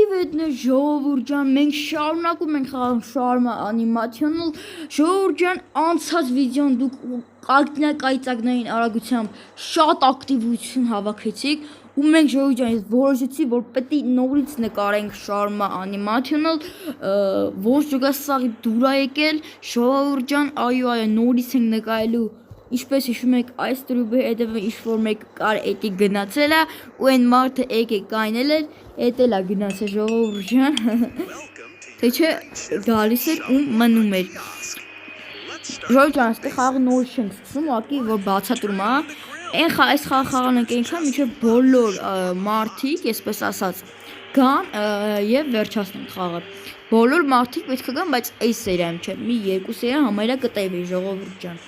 Պրիվետ ժողովուրդ ջան, մենք շարունակում ենք խաղալ շարմա անիմացիոնալ ժողովուրդ ջան, անցած վիդեոն դուք կայծակներին արագությամբ շատ ակտիվություն հավաքեցիք ու մենք ժողովուրդ ջան, ես որոշեցի, որ պետք է նորից նկարենք շարմա անիմացիոնալ, ոչ ջուգասաղի դուր է եկել, ժողովուրդ ջան, այո, նորից ենք նկարելու Ինչպես հիշում եք, այս տրուբի հետևը ինչ-որ մեկ կար էտի գնացել է ու այն մարդը եկեք կայնել էր, էտել է գնացել ժողովուրդ ջան, թե չէ գալիս էր ու մնում էր։ Ժողովուրդ ջան, այստեղ խաղը նորից չենք սկսում, ուղղակի որ բացատրում է, այս խաղը խաղան ենք այնքան, մինչև բոլոր մարդիկ, այսպես ասած, գան եւ վերջացնենք խաղը։ Բոլոր մարդիկ պետք է գան, բայց այս սերիայում չէ, մի երկու սերիա համարյա կտևի ժողովուրդ ջան։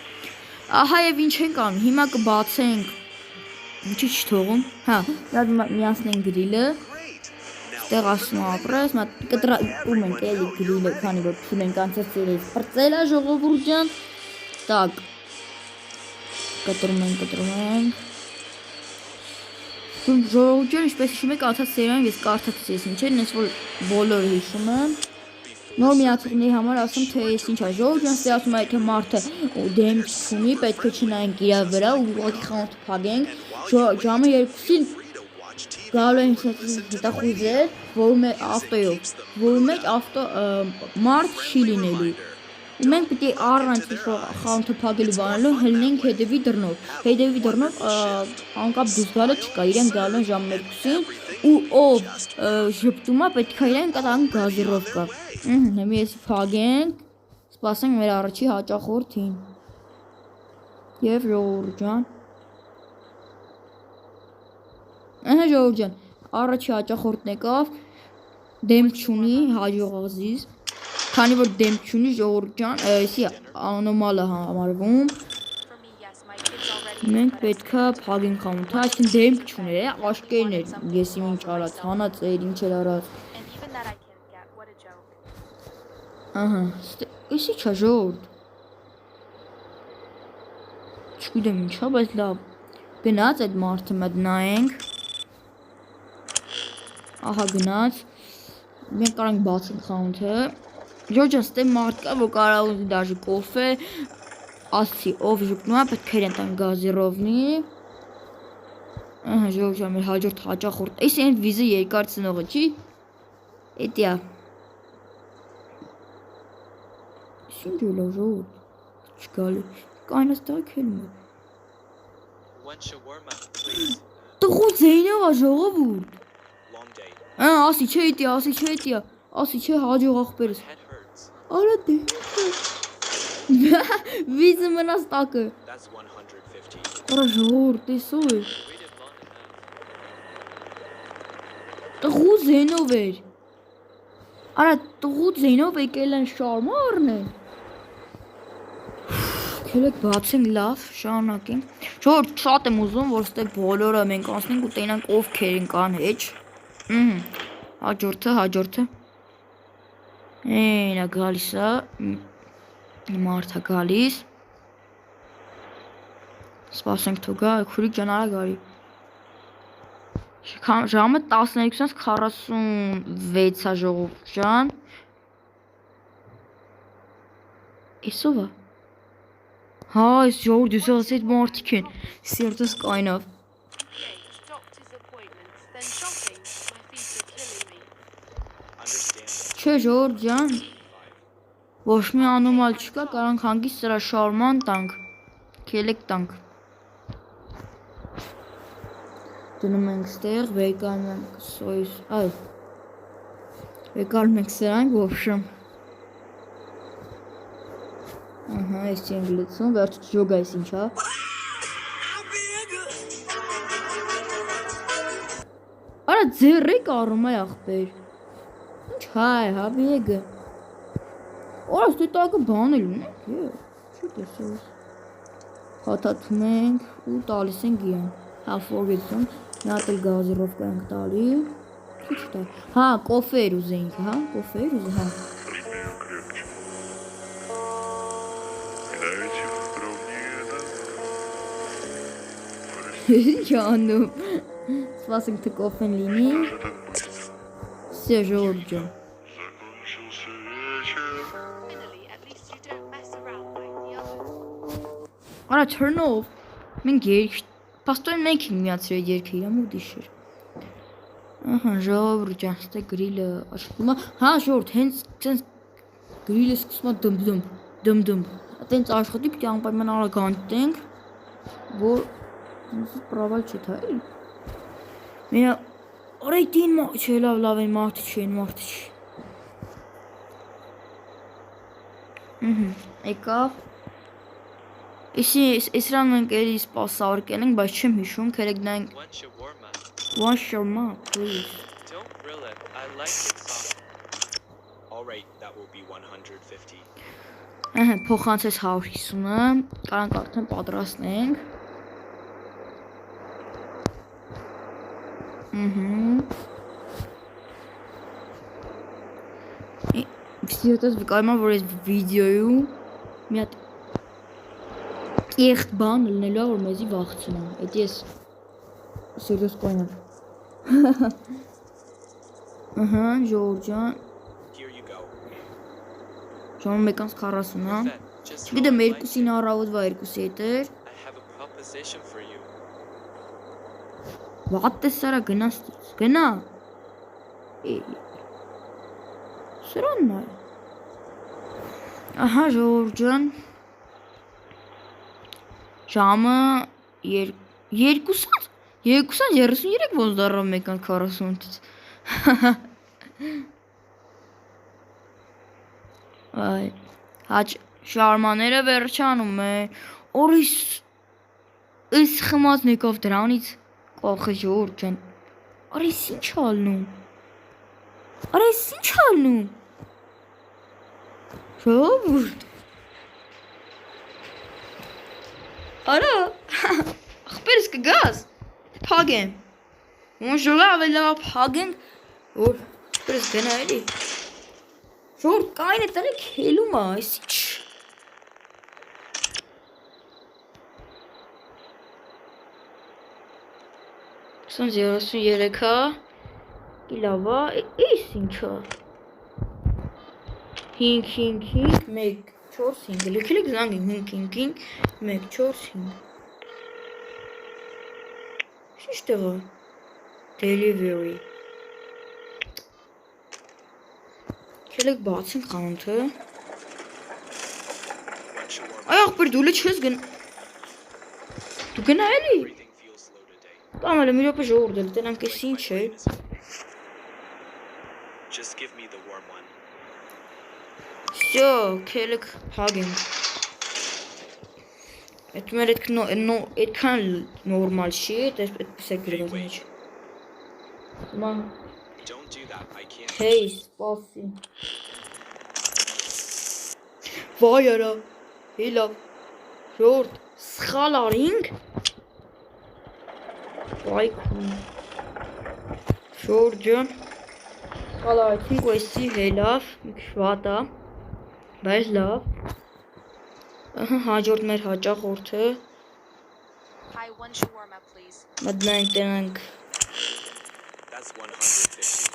Ահա եւ ինչ ենք անում, հիմա կբացենք, ինչի չթողում, հա, միացնենք գրիլը, ստեղ ասում ապրես, կտրում ենք էլի գրիլը, քանի որ փուլենք անցած սերիայից պրծել է ժողովուրդ ջան, տակ, կտրում ենք, ժողովուրդ ջան, ինչպես հիշում եք անցած սերիայում ես կարդացի ես ինչ էր, նենց որ բոլորը հիշում եմ, Նոր միացողների համար ասում թե ես ինչ է ժողովուրդ ջան, ստե ասում է թե մարդը դեմ չունի, պետք է չնայենք իր վրա ու ուղղակի խանութը փակենք, ժամը 2-ին գալու են հետախույզեր, որում է ավտոյով, որում մեջ ավտո մարդ չի լինելու։ Ու մենք պետք է առանց խանութը փակելու բանալու հելնենք հետևի դռնով անկապ դուրս գալը չկա, իրեն գալու են ժամը 2-ին ու ով ժպտում է պետք է իրեն կտան գազիրովկա։ Հիմա ես փակենք, սպասենք մեր առաջի հաճախորդին։ Եվ ժողովուրդ ջան։ Ժողովուրդ ջան, առաջի հաճախորդն եկավ, դեմք չունի հաջողազից, քանի որ դեմք չունի ժողովուրդ ջան, էսի անոմալ է համարվում։ Մենք պետքա փակենք խանութը, այսինքն դեմք չուներ, աշկերն էր, ես ինչ արած, հանած էր, ինչ էր արած։ Ահա, էսի չա ժողովուրդ։ Չգիտեմ ինչա, բայց լավ։ Գնաց այդ մարդը մոտ նայենք։ Ահա գնաց։ Մենք կարանք բացենք խանութը։ Ժողովուրդ ջան, ստե մարդ կա, որ կարող ուզի դաժե կոֆե, ասի ով ժպտում է, պետք է իրեն տան գազիրովնի։ Ահա ժողովուրդ ջան, մեր հաջորդ հաճախորդ։ Էս այն վիզը երկար ծնողը, չի։ Էդի է։ Ինչ է լավ ժողովուրդ։ Չգալի։ Կայնած տակ հելում է։ Տղու ձայնով է ժողովուրդ։ Ասի չէ էդի, ասի չէ հաջող ախպերս։ Արա դե։ Վիզը մնաց տակը։ Արա ժողովուրդ, տեսով է։ Տղու ձայնով էր։ Արա տղու ձայնով եկել են շարմա առնել։ Քելեք բացենք լավ, շարունակենք։ Ժողովուրդ շատ եմ ուզում, որ ստե բոլորը մենք անցնենք ու տենանք ովքեր են կան հեչ։ Հաջորդը։ Էնա գալիս է, մարդը գալիս։ Սպասենք թող գա, քուրիկ ջան արա գարի։ Ժամը 12:46 է ժողովուրդ ջան։ Էսով է։ Հա, այս ժողովուրդ ուսող ասեիդ մարդիկ են, սիրտս կայնավ։ Չէ ժողովուրդ ջան, ոչ մի անոմալ չկա, կարանք հանգիստ սրա շարման տանք, քելեք տանք։ Դնում ենք ստեղ, վեկանում ենք սոյս, վեկանում ենք սրանք, ոբշեմ։ Ահա, այս չենք լծում, վերջ ժոգ այս ինչ հա։ Արա ձեռեք առում է ախպեր։ Ինչ հայ, հաբիեգը։ Որա ստե տակը բան էլ ունենք, չի տեսոս։ Հատատում ենք ու տալիս ենք իրան։ Հա, ֆորգեցում, նատել գազիրովկա ենք տալի։ Քիչ տալ։ Հա, կոֆեր ուզենք, հա, կոֆեր ուզը, հա։ Ինչ անում։ Սպասենք թե կոֆեն լինի։ Всё, Ժորժան։ Finally, at least you don't mess around like the others. Արա turn off։ Մենք երգ Պաստորեն մենք ենք միացրել երգը, իրա մուդիշ էր։ Ահա, Ժորժան, ստե գրիլը աշխատում է։ Հա, Ժորժ, հենց ցենց գրիլը սկսում է դմ։ Այտենց աշխատի պիտի անպայման արագ անցնենք, որ ինձ պրավալ չի թա էլի։ Մենա Օրայտին չէ, լավ են մարդը չի։ Եկավ։ Իսրան մենք էլի սպասարկել ենք, բայց չեմ հիշում, քերեք նայենք one shawarma, please. Don't grill it. I like it soft. All right, that will be 150. Ահա, փոխանցես 150-ը, կարանք արդեն պատրաստենք։ Վստահ վկայում եմ, որ այս վիդեոյում մի հատ կեղտ բան լինելու է, որ մեզի վախցնում։ Այդ ես սերիոս կոյնեմ։ Ահա, Ժորժան։ Here you go. Ժամը 1:40, հա։ Just Չգիտեմ, roll it like 2-ին առավոտվա 2-ի հետ էր։ I have a proposition for you. Վատ է սարա գնաս դից։ Գնա։ Սրանն է։ Ահա Ժորժան։ Ժամը 2:33 ոնց դառավ 1:40-ից։ Այ, հաճ շարմաները վերջանում է։ Օրիս ըս խմածն եկավ դրանից կողը Ժորժան։ Արիս ինչ ալնում։ Ժողովուրդ։ Արա, ախպերս կգաս։ Փագեմ։ Ոնց լավ փագենք, որ ախպերս գնա էլի։ Ժոր կային է տեղի քելում է, այս ինչ։ 33-ը կիլավա, այս ինչա։ 5, 1, 4, 5, լիքելեք զանգին, 5, 1, 4, 5։ Ինչ տեղա։ Delivery։ Քելեք բացենք խանութը։ Այ ախպեր դու լի չես գն։ Դու գնա էլի։ Everything feels slow today. Կամ էլ մի րոպե ժողովուրդ, տենանք էս ինչ է։ Just give me the warm one. Всё, քելեք փագենք։ Այդ մեր այդքան նորմալ չի, այդպես է գրված մեջ։ Հիմա Don't do that. I can't. Hey, սպասի։ Վայ արա, հիլավ, ժորդ, սխալ արինք։ Վայ քուն։ Ժորջան, սխալ արինք, ոյսի հելավ, շվատա, բայց լավ։ Հաջորդ մեր հաճախորդը, Hi, one shawarma, please. մտնենք տենանք։ That's 150.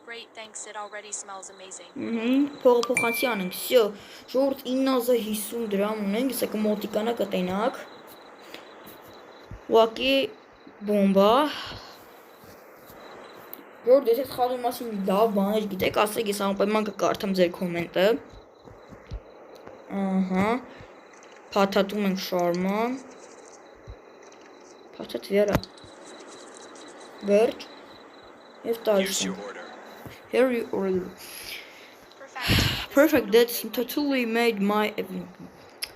Great, thanks. It already smells amazing. Փոխանցի անենք, всё, ժողովուրդ 950 դրամ ունենք, սա կմոտիկանա կտենակ։ Ուղղակի բոմբա։ Ժողովուրդ, եթե սխալի մասին լավ բաներ գիտեք, ասեք, ես անպայման կկարդամ ձեր կոմենտը։ Ահա, փաթաթում ենք շարման։ Փաթաթ վերա։ Վերջ։ Եվ Here's տալիս your եմ։ order. Here you order. Perfect. Perfect, that's totally made my evening.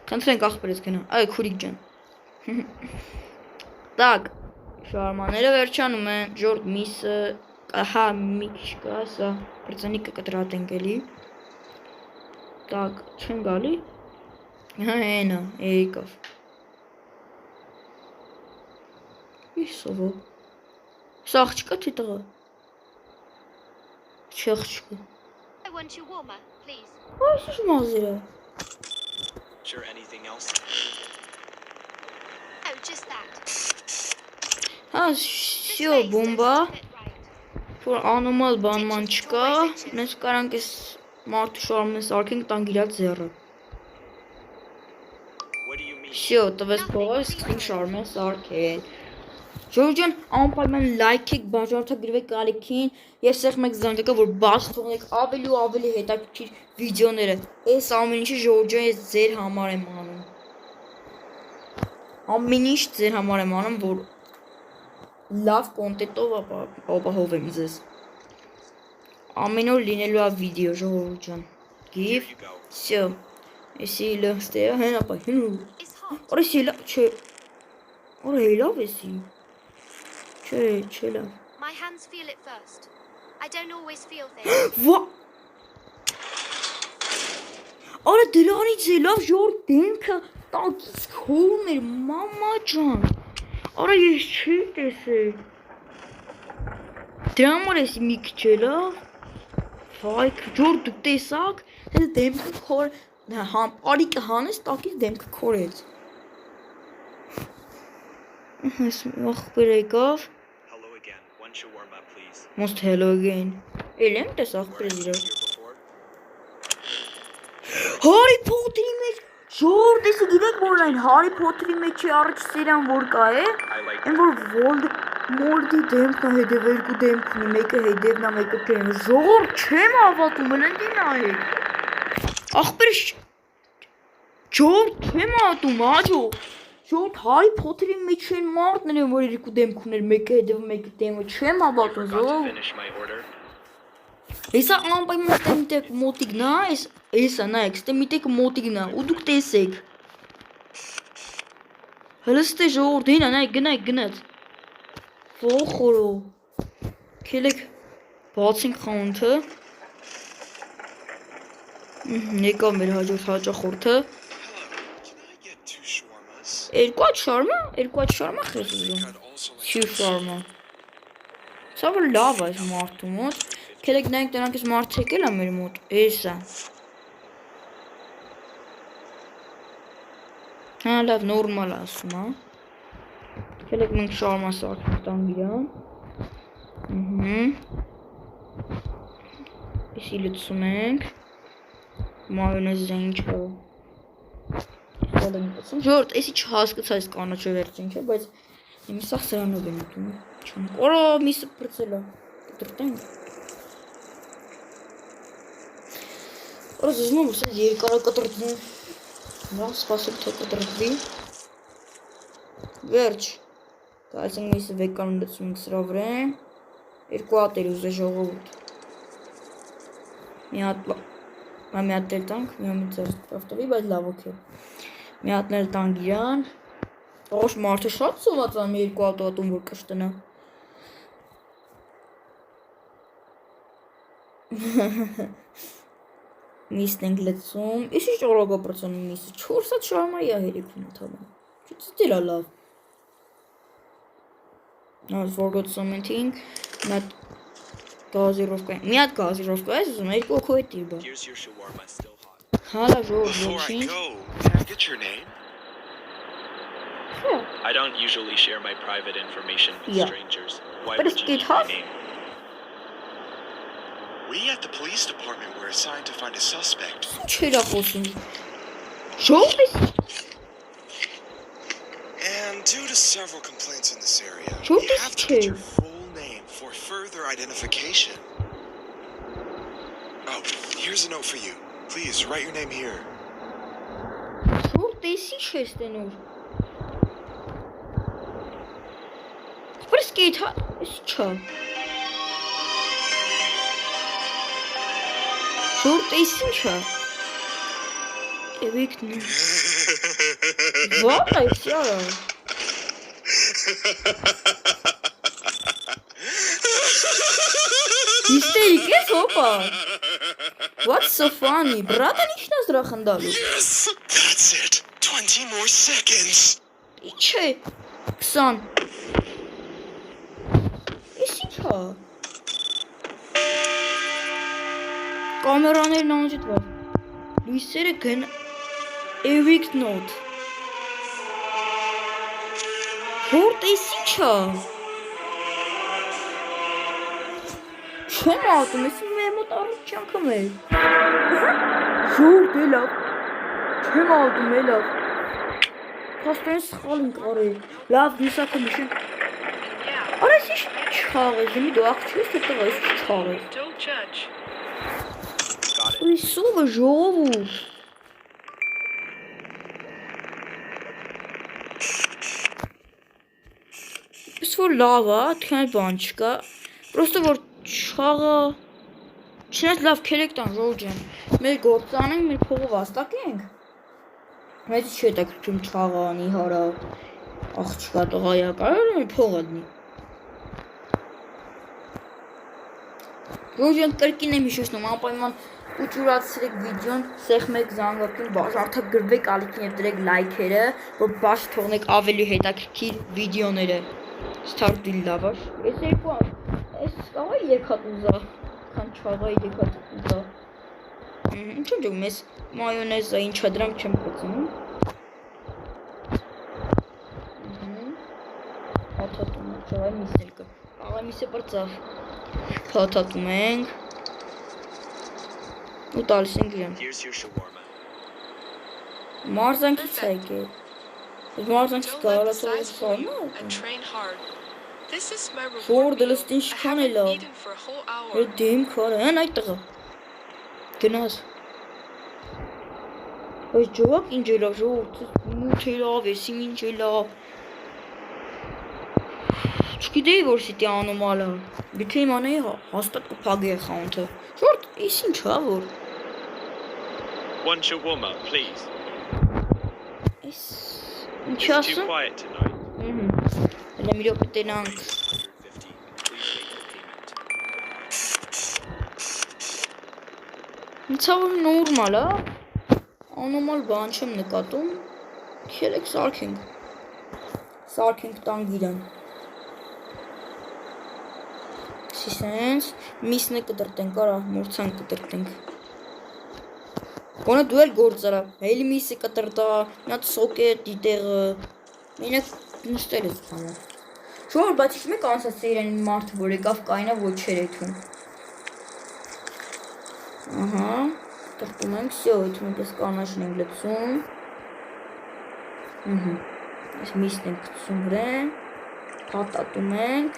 Կանցնենք ախպերս գնա։ Այ քուրիկ ջան։ Так, շարմաները վերջանում են, Ժորդ միսը, ահա միջ կա, սա պրծանիկը կտրատենք էլի։ Так, չեն գալի։ Հա, հենա, եկավ։ Իսովո։ Սաղ չկա թե տղա։ Չեղ չկա։ I want shawarma, please. Այս ինչ մազեր է։ Sure, anything else? Oh, just that. Հա, This շյո, makes բոմբա։ just a bit right. Որ անոմալ բանման չկա, մենք կարանք այս մարդու շարմեն սարքենք տանք իրա ձեռը։ What do you mean? Շո, տվես փողը, սկսենք շարմեն սարքել։ Ժողովուրդ, անպայման լայքեք, բաժանորդագրվեք ալիքին եւ սեղմեք զանգակը, որ բաց թողնեք ավելի ու ավելի հետաքրքիր վիդեոները։ Այս ամեն ինչը ժողովուրդ, ես ձեր համար եմ անում։ Ամեն ինչ ձեր համար եմ անում, որ լավ կոնտենտով ապահովեմ ձեզ։ Ամեն օր լինելու է վիդեո, ժողովուրդ ջան։ Here Give, you go. всё։ Էսի լստեա հեն ապա հնու։ It's hot. Օր էսի լավ չէ։ Օր լավ էսի։ Չէ լավ։ My hands feel it first. I don't always feel things. Վա։ Արա դրանից է լավ ժողովուրդ դեմքը տակից քոում էր մամա ջան։ Արա ես չի տեսել։ Դրա համար էսի մի քիչ է լավ։ Վայ, ժողովուրդ դուք տեսաք, դե դեմքը քոր արիկը հանես տակից դեմքը քորեց։ Այս ախպեր եկավ։ Hello again. One shawarma, please. Most hello again։ Էլ եմ տեսա ախպեր Where իրար։ here before? Հարի Փոթերի մեջ ժողովուրդ էսի գիտեք որ այն Հարի Փոթերի մեջի առաջ սերիան որ կա է, I like այն որ Voldemort-ի դեմքն է հետև երկու դեմք ունի, մեկը հետևն է, մեկը դեմը։ Ժողովուրդ չեմ հավատում, ելնի նայեք։ Ախպեր ժողովուրդ չեմ հավատում, աջո։ Ժողովուրդ Հարի Փոթերի մեջ են մարդներ են որ երկու դեմք ուներ, մեկը հետևը, մեկը դեմը, չեմ հավատում, forgot to ժողովուրդ։ finish my order. Հեսա անպայման ստեմիտեք մոտիկն է, էսա նայեք, ստեմիտեք մոտիկն է, ու դուք տեսեք։ Հլստե ժողովուրդ, հինա նայեք, գնաց։ Ոխորո։ Քելեք բացենք խանութը։ Եկավ մեր հաջորդ հաճախորդը։ Hello, can I get 2 shawarmas? Երկու հատ շարմա խես ուզում։ I'd also like Two շարմա։ Սա որ լավ է այս մարդու մոտ։ Քելեք նայեք դրանք այս մարդ եկել է մեր մոտ։ Էսա։ Հա լավ նորմալ ասում է։ Քելեք մենք շարմա սարքենք տանք իրան։ Էսի լցում ենք։ Մայոնեզը ինչ է։ Ժորդ, էսի չհասկացա այս կանաչը վերջին չէ, բայց իմի սա սրանով եմ ուտում։ Չեմ։ Օրա միսը պրծել է։ Կտրտենք։ Օրա զզմում ու սենց երկարա կտրտվում։ Լավ սպասում թե կտրտվի։ Վերջ։ Կայցենք միսը վեկանում լծում ենք սրա վրա։ Երկու հատ էր ուզե ժողովուրդ։ Մի հատ էլ տանք, մի հատ ձեր պրավտովի, բայց լավ ոքե։ Մի հատներ տանք իրան։ Ողջ մարդը շատ սոված ամ երկու հատ ատում որ կշտնա։ Միսն ենք լծում, իշի ճորոգա պրծոնում միսը, 4 հատ շարմա է հերիքուն թալում, չծտիլ է լավ։ Now forgot something, մի հատ գազիրովկա ես ուզում, երկու օքո է տիրբա։ Here's your shawarma, still hot. Հալա ժողով Before I ոչին։ go, can I get your name? I don't usually share my private information with Yeah. strangers. Why But would it's you good need my hot. name? We at the police department were assigned to find a suspect. Չերա խոսում։ Ժողով ես։ And due to several complaints in this area, Sure we this have to get too. your full name for further identification. Oh, here's a note for you. Please write your name here. Շուր տեսի չես տենոր։ Բայց կետ հա, ես չա։ Շուր տեսի չա։ Եվիկն է։ Վա, այս յարա։ Հիստերիկ ես հոպա։ What's so funny? Բրատը ինչն ես դրա խնդալու։ Yes, that's it. 20 more seconds. Ինչ է։ 20։ Ես ինչ հա։ Կամերաներն անջտվավ։ Լույսերը գն Evict note։ Որտ ես ինչ հա։ Չեմ ատում, ես մեր մոտ առաջ անգամ է։ Ժողովուրդ է լավ։ Չեմ ատում է լավ։ Փաստորեն սխալ ենք արել։ Լավ, դիսակը միշտ։ Yeah, Արա ես չաղ ես, դեմի դու աղջիկս թե տղա ես չաղ ես։ don't judge. Got it. Իսովը ժողովուրդ։ Իս որ լավ է, թքան բան չկա։ Պրոստը որ չաղը Չնայած լավ քերեք տան ժողովուրդ ջան։ Մեր գործանենք, մեր փողը վաստակենք։ Մեծ չի հետաքրքրում չաղանի հարա աղջկա տղայա կարող է մեր փողը դնի։ Ժողովուրդ ջան կրկին եմ հիշեցնում անպայման ուճուրացրեք վիդեոն, սեղ մեկ զանգակին բաժանորդագրվեք ալիքին եւ դրեք լայքերը, որ բաց թողնեք ավելի հետաքրքիր վիդեոները։ Ստարտի լավ է։ Ես երկու այս կաղա երկհատ ուզա, քան չաղայի երկհատ ուզա։ Ինչ եմ մեզ մայոնեզը ինչա դրանք չեմ կծնում։ Փաթաթում ենք, ճավայ միսել կա։ Աղա միսը բրծավ։ Փաթաթում ենք։ Ու տալիս ենք իրեն։ Here's your shawarma. Մարզանքից է եկել։ Մարզանքից Don't let the կարասով size fool you շարնա։ and train hard. This is my Ժողովուրդ reward meal. լստին I շքան է haven't լավ։ eaten for a whole hour. Այդ դեմ քարը, հեն այդ տղա։ Գնաս։ Բայց ջոակ ինչ է լավ, ժողովուրդ, մութ է լավ, եսի ինչ է լավ։ Չգիտեի որ սիտի անոմալ է։ Եթե իմ անեի հաստատ կփագեի խանութը։ Ժողովուրդ, իս ինչ է որ։ One shawarma, please. Այս ինչ It's too ասում։ quiet tonight. Հələ մի րոպե տենանք։ 150. Please make the payment. Ինձ որ նորմալ է։ Անոմալ բան չեմ նկատում։ Քերեք սարքենք։ Սարքենք տանք իրան։ Սիսենց, միսնը կտրտենք, արա, մորցան կտրտենք։ Գոնե դու էլ գործարա, հելի միսը կտրտա, նատ սոկետ, դիտեղը, մենակ նստել ես համար։ Ժողովուրդ, բայց ինչ մեկ անցած է իրեն մարդը, որ եկավ կայնա ոչ չեր եթում։ Ահա, տրտում ենք, սյո, եթում ենք ես կանաշն ենք լծում։ Ես միսն ենք կծում վրեն, պատատում ենք,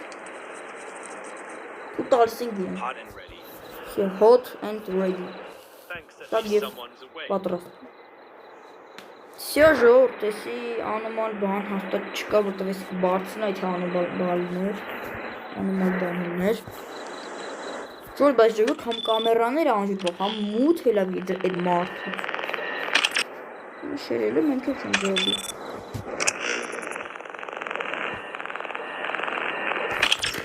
ու տալիս ենք իրեն։ Hot and ready. Սյո, hot and ready։ Thanks, at Так, least եւ someone's awake. պատրաստ։ Սյո ժողովուրդ, էսի անոմալ բան հաստատ չկա, որտեղ ես բարձն այդ անոմալ բաններ։ Ժողովուրդ, բայց ժողովուրդ համ կամերաները անջուտվող, համ մութ հելավ այդ մարդուց։ Շերելը մենք էլ չեմ ժողովի։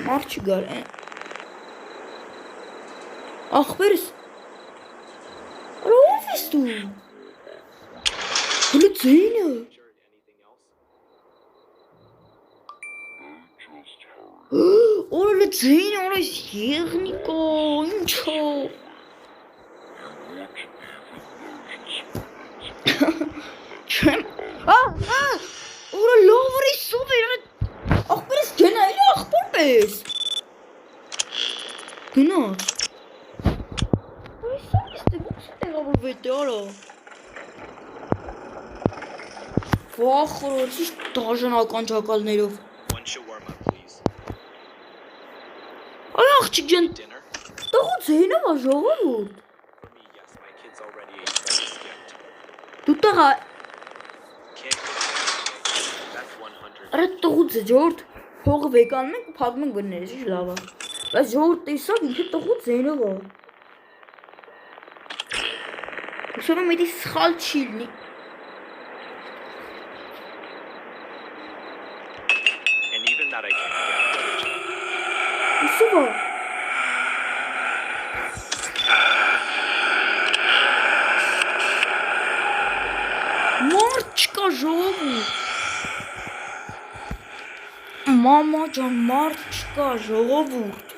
Մարդ չգար, ախվերս, ով ես դու։ Հլը ձայնը։ Anything else? Օրը ձայնը, օրը եղնիկո, ինչո։ Չեմ, օրը լովրի սով էր, ախպերս գենա, իլի ախպոր պես։ Գնաց։ Այս սովիստը ոնց է տեղավորվետ է արա։ Վախորոց, ինչ դաժանական ճակալներով։ One shawarma, please. Այ աղջիկ ջան, Dinner? տղու ձայնով է ժողովուրդ։ For me, yes. My kids already ate breakfast yet. Դու տղա, Can't cook. That's 100. արա տղուց է ժողովուրդ, հողը վեկանում ենք ու փակում ենք բներես, ինչ լավ է։ Բայց ժողովուրդ տեսակ ինքը տղու ձայնով է։ Հուսով եմ էդի սխալ չի լինի։ And even that I can't get. Հուսով է։ Մարդ չկա ժողովուրդ։ Մամա ջան, մարդ չկա ժողովուրդ։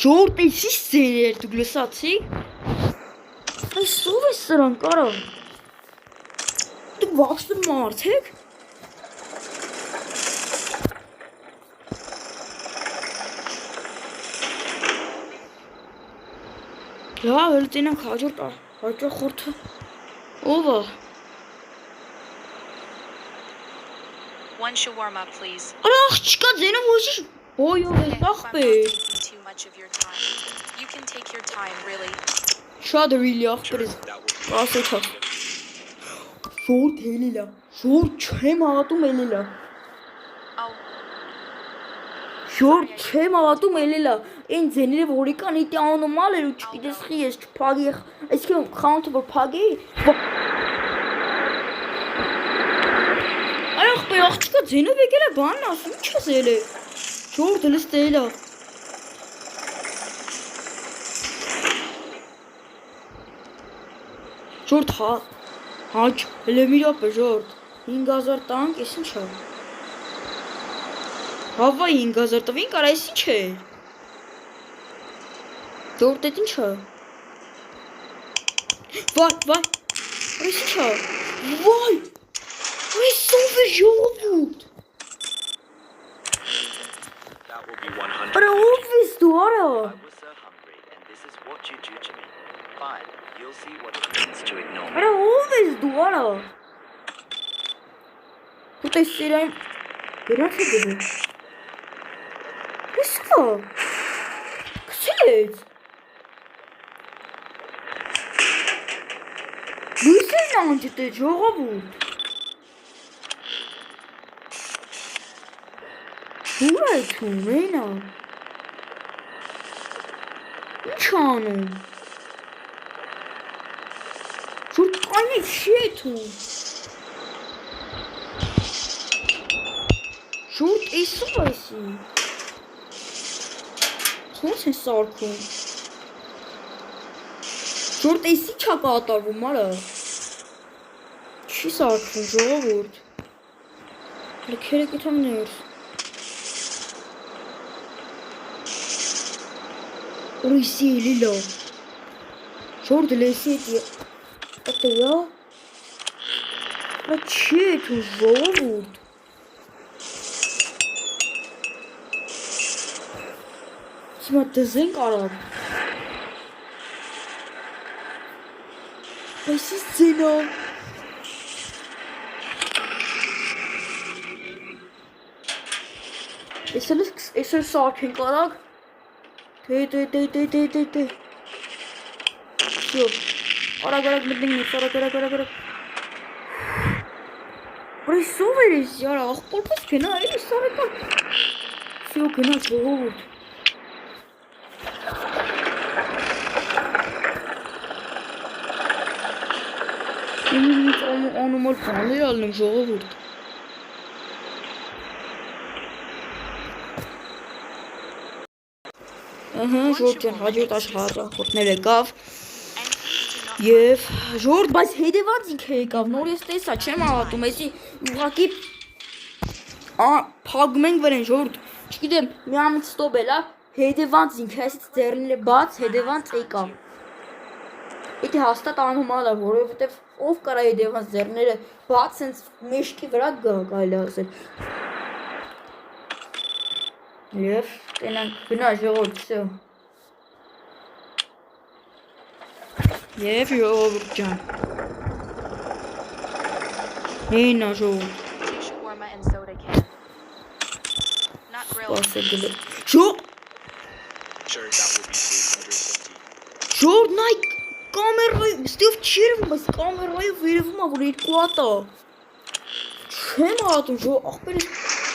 Ժողովուրդ էսի սերեր դուք լսացիք։ Այս ով է սրանք արա։ Դուք վախշտը մարդ եք։ Լավ, էլ տենանք հաջորդ հաճախորդը։ Ով է։ One shawarma, please. Արա աղջիկա ձենը ոչի։ Ոյ, Okay, ես if I'm not ախպե։ taking too much of your time. You can take your time, really. Շատ ռիլի Sure, ախպեր։ that will be Ասեցա։ Շորտ հելիլա։ Շորտ չեմ հավատում ելիլա։ Oh, Շորտ չեմ հավատում ելիլա։ Այն ձեները որի կան իդի անոմալ էր ու չգիտես խի ես չփագի։ Այսինքն խանութը որ փագի։ Այ ախպեր աղջիկա ձենով եկել է բանն ասում ինչ ես ելե։ Շորտ լստելա։ Շորտ հա։ Հաչ, հələ մի րոպե շորտ։ 5000 տանք, էս ինչ է։ Հավա 5000 տվին կարա էս ինչ է։ Շորտ էդ ինչ է։ Վայ։ Էս ինչ է։ Վայ։ Էս ով է ժողովուրդ։ that will be 100. Արա ով ես դու արա։ I was so hungry, and this is what you do to me. Fine, you'll see what it means to ignore me. Արա ով ես դու արա։ Դու տեսերայ գրանց է դու։ Էս կա։ Քսեց։ Լույսերն անջտե ժողովուրդ։ Ուր է թու մենա։ Ինչ անում։ Շուրջ կանի չի է թու։ Շուրջ էսու այսի։ Ոնց է սարքում։ Շուրջ էսի չա կատարվում արա։ Չի սարքում ժողովուրդ։ Լքերը գտամ ներս։ Ուրիսի լիլո։ Շորտ լեսի էտի։ Ատե յա։ Ա չի է թու ժողովուրդ։ Հիմա դզենք արավ։ Այսիս ձենա։ Այսել սարք ենք արագ։ Դե։ Շո։ Արագ մտնենք նես, արագ։ Որի սով էր ես յարա, աղպորպես կենա, էլի սարեկան։ Շո կենա ժողովուրդ։ Ինձ անոմալ բաներ ալնում ժողովուրդ։ Ահա, ժորտ ջան, հաջորդ աշխատանքներ եկավ։ and please do not. Եվ ժորտ, բայց հետևած ինքը եկավ, նոր ես տեսա, չեմ հավատում, էսի ուղղակի փագում ենք վրան ժորտ։ Չգիտեմ, մի ամից ստոպ էլա, հետևած ինքը, այսից ձեռները բաց, հետևած եկավ։ Եթե հաստատ անոմալ է, որովհետև ով կարա հետևած ձեռները բաց սենց մեջքի վրա գայլ ասել։ Եվ տենանք, գնա ժողովուրդ, всё։ Եվ ժողովուրդ ջան։ Հինա ժողովուրդ։ Two shawarma and soda can. Not grilled. Ասել գլը։ Շո։ Sure, that will be 350. Ժողովուրդ նայ կամերայի, ստիվ չիրվում, բայց կամերայի վերևում է, որ երկու հատ է։ Չեմ հավատում, ախպեր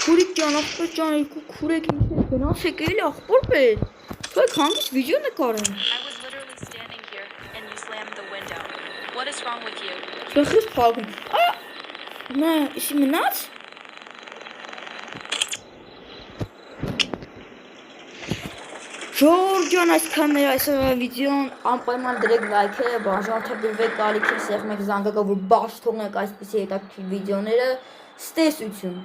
քուրիկ ջան, ախպեր ջան, երկու քուրեք ինչ է գնացեք էլի ախպոր պետ։ Թող հանգիստ վիդեո նկարեմ։ I was literally standing here and you slammed the window. What is wrong with you? Չխես փակում։ Ա նա իշի մնաց։ Ժորժան այսքան մեր այսօր վիդեոն անպայման դրեք լայքը, բաժանորդագրվեք, կարիք է սեղմեք զանգակը, որ բաց թողնեք այսպիսի հետաքրքիր վիդեոները։ Ստեսություն։